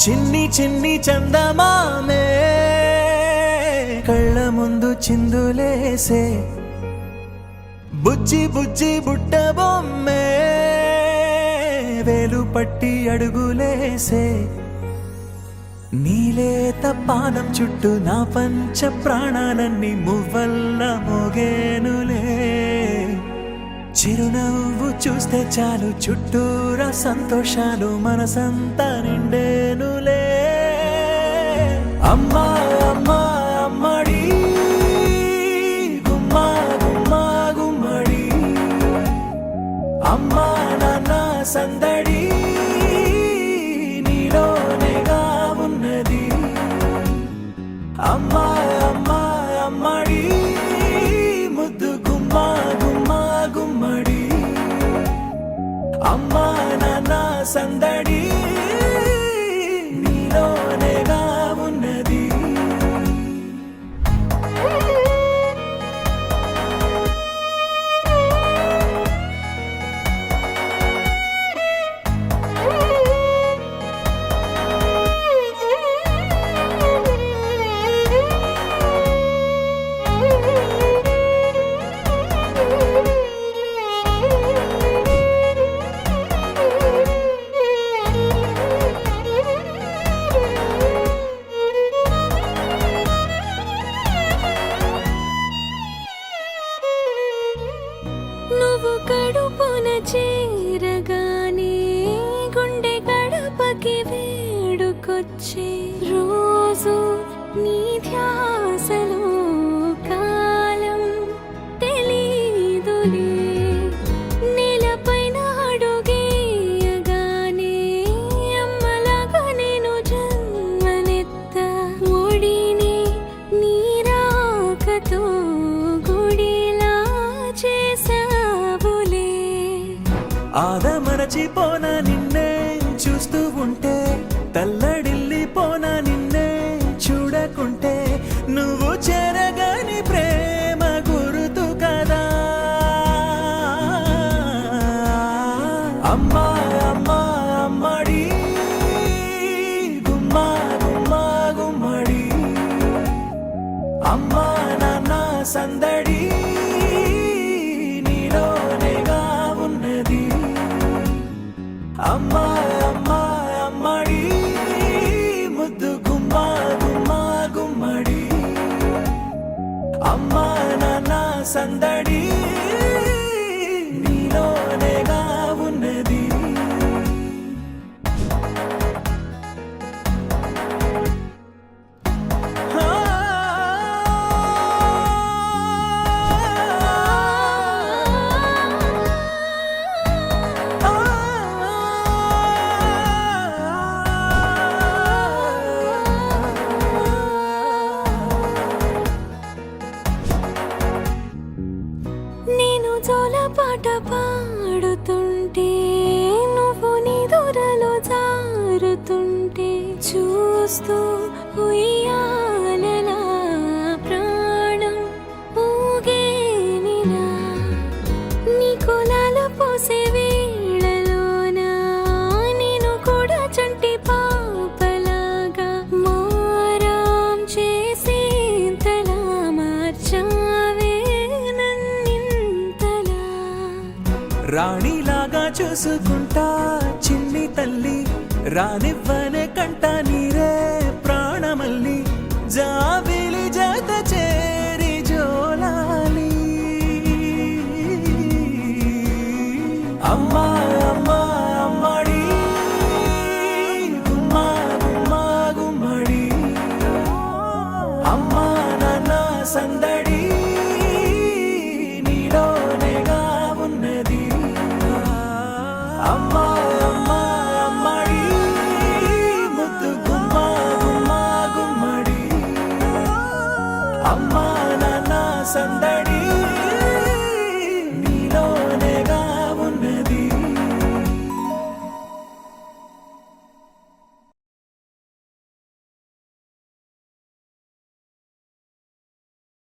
చిన్ని చిన్ని చందమామే కళ్ళ ముందు చిందులేసే బుజ్జి బుజ్జి బుట్ట బొమ్మే వేలు పట్టి అడుగులేసే నీలేత పానం చుట్టూ నా పంచ ప్రాణాలన్నీ మువ్వల్ల మోగేనులే చిరునవ్వు చూస్తే చాలు చుట్టూరా సంతోషాలు మనసంతా నిండేనులే అమ్మా అమ్మా అమ్మడి గుమ్మా గుమ్మా గుమ్మడి అమ్మా నాన్న సందడి నీలోనేగా ఉన్నది అమ్మా అమ్మా అమ్మడి ముద్దు గుమ్మా గుమ్మా గుమ్మడి అమ్మా నాన్న సందడి నీలోనేగా ఉన్నది నువ్వు కడుపున చేరగానే గుండె గడపకి వేడుకొచ్చే రోజు నీ ధ్యాసలో కాలం తెలీదులే నేలపైన అడుగేయగానే అమ్మలాగా నేను జన్మనెత్త ఒడిని నీ రాకతో గుడిలా చేసావులే ఆదమరచిపోనా నిన్నే చూస్తూ ఉంటే తల్లడిల్లిపోనా నిన్నే చూడకుంటే నువ్వు చెరగని ప్రేమ గురుతు కదా అమ్మా అమ్మా అమ్మడి గుమ్మా గుమ్మా గుమ్మడి అమ్మా నాన్న సందడి నీలోనేగా ఉన్నది అమ్మా అమ్మా అమ్మడి ముద్దు గుమ్మా గుమ్మా గుమ్మడి అమ్మా నాన్న సందడి నీలోనేగా ఉన్నది నేను జోలపాట పాడుతుంటే నువ్వు నిదురలో జారుతుంటే చూస్తూ ఉయ్యాలలా ప్రాణం ఊగేనినా నీ కులాల పోసే వేళలోన నేను కూడా చంటి పాపలాగా మారాం చేసేంతలా మార్చావే నన్నింతలా రాణిలాగా చూసుకుంటా చిన్ని తల్లి రానివ్వనే కంట నీరే ప్రాణమల్లి జాబిలి జత చేరి జోలాలి అమ్మా అమ్మా అమ్మడి గుమ్మా గుమ్మా గుమ్మడి అమ్మా నాన్న సందడి నీలోనేగా ఉన్నది అమ్మా అమ్మా అమ్మడి ముద్దు గుమ్మా గుమ్మా గుమ్మడి అమ్మా నాన్న సందడి